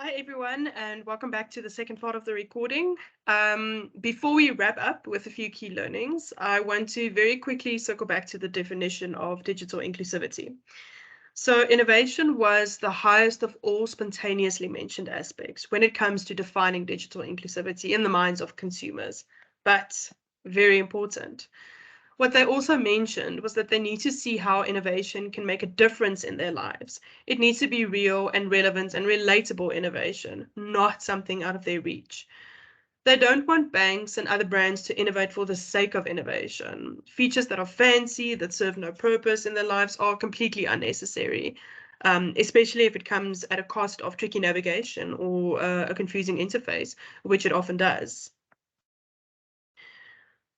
Hi, everyone, and welcome back to the second part of the recording. Before we wrap up with a few key learnings, I want to very quickly circle back to the definition of digital inclusivity. So innovation was the highest of all spontaneously mentioned aspects when it comes to defining digital inclusivity in the minds of consumers, but very important. What they also mentioned was that they need to see how innovation can make a difference in their lives. It needs to be real and relevant and relatable innovation, not something out of their reach. They don't want banks and other brands to innovate for the sake of innovation. Features that are fancy, that serve no purpose in their lives are completely unnecessary, especially if it comes at a cost of tricky navigation or a confusing interface, which it often does.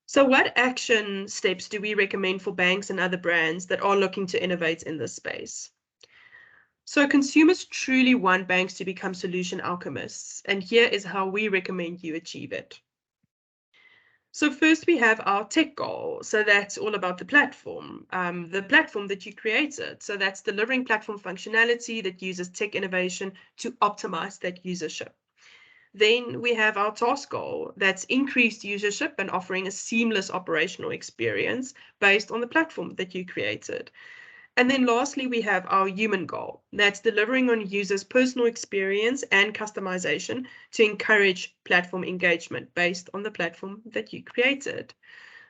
So what action steps do we recommend for banks and other brands that are looking to innovate in this space? So consumers truly want banks to become solution alchemists, and here is how we recommend you achieve it. So first we have our tech goal. So that's all about the platform that you created. So that's delivering platform functionality that uses tech innovation to optimize that usership. Then we have our task goal, that's increased usership and offering a seamless operational experience based on the platform that you created. And then lastly, we have our human goal, that's delivering on users' personal experience and customization to encourage platform engagement based on the platform that you created.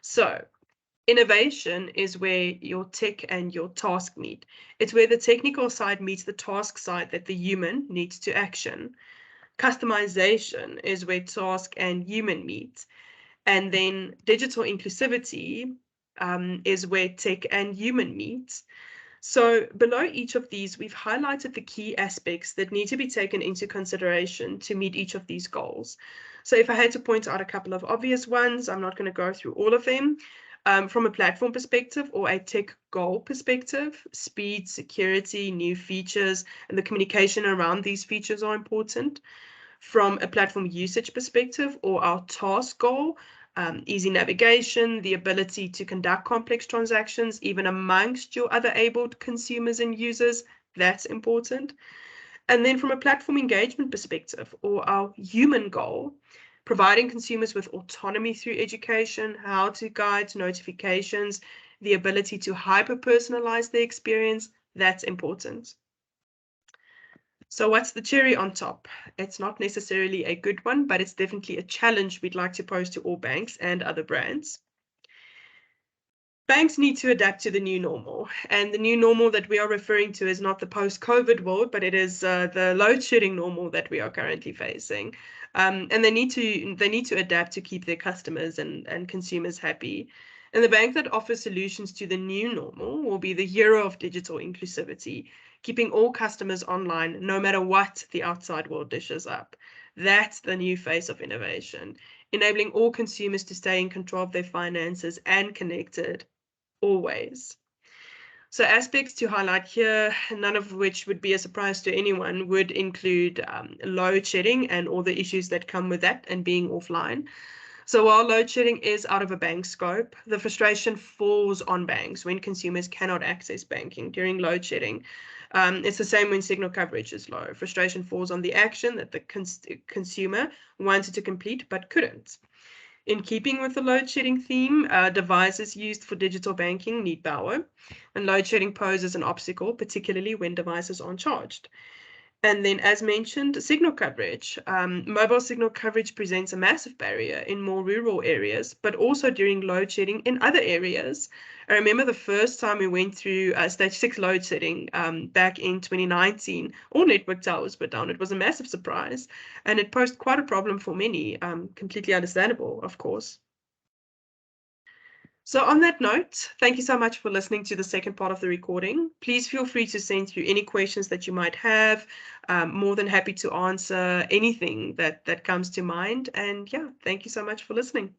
So innovation is where your tech and your task meet. It's where the technical side meets the task side that the human needs to action. Customization is where task and human meet. And then digital inclusivity is where tech and human meet. So below each of these, we've highlighted the key aspects that need to be taken into consideration to meet each of these goals. So if I had to point out a couple of obvious ones, I'm not going to go through all of them. From a platform perspective or a tech goal perspective, speed, security, new features, and the communication around these features are important. From a platform usage perspective or our task goal, easy navigation, the ability to conduct complex transactions, even amongst your other abled consumers and users, that's important. And then from a platform engagement perspective or our human goal, providing consumers with autonomy through education, how to guide notifications, the ability to hyper-personalize their experience, that's important. So what's the cherry on top? It's not necessarily a good one, but it's definitely a challenge we'd like to pose to all banks and other brands. Banks need to adapt to the new normal, and the new normal that we are referring to is not the post-COVID world, but it is the load-shedding normal that we are currently facing. And they need to adapt to keep their customers and consumers happy. And the bank that offers solutions to the new normal will be the hero of digital inclusivity, keeping all customers online no matter what the outside world dishes up. That's the new face of innovation, enabling all consumers to stay in control of their finances and connected always. So aspects to highlight here, none of which would be a surprise to anyone, would include load shedding and all the issues that come with that and being offline. So while load shedding is out of a bank's scope, the frustration falls on banks when consumers cannot access banking during load shedding. It's the same when signal coverage is low. Frustration falls on the action that the consumer wanted to complete but couldn't. In keeping with the load shedding theme, devices used for digital banking need power, and load shedding poses an obstacle, particularly when devices aren't charged. And then, as mentioned, signal coverage. Mobile signal coverage presents a massive barrier in more rural areas, but also during load shedding in other areas. I remember the first time we went through stage 6 load shedding back in 2019, all network towers were down. It was a massive surprise, and it posed quite a problem for many, completely understandable, of course. So on that note, thank you so much for listening to the second part of the recording. Please feel free to send through any questions that you might have. More than happy to answer anything that comes to mind. And yeah, thank you so much for listening.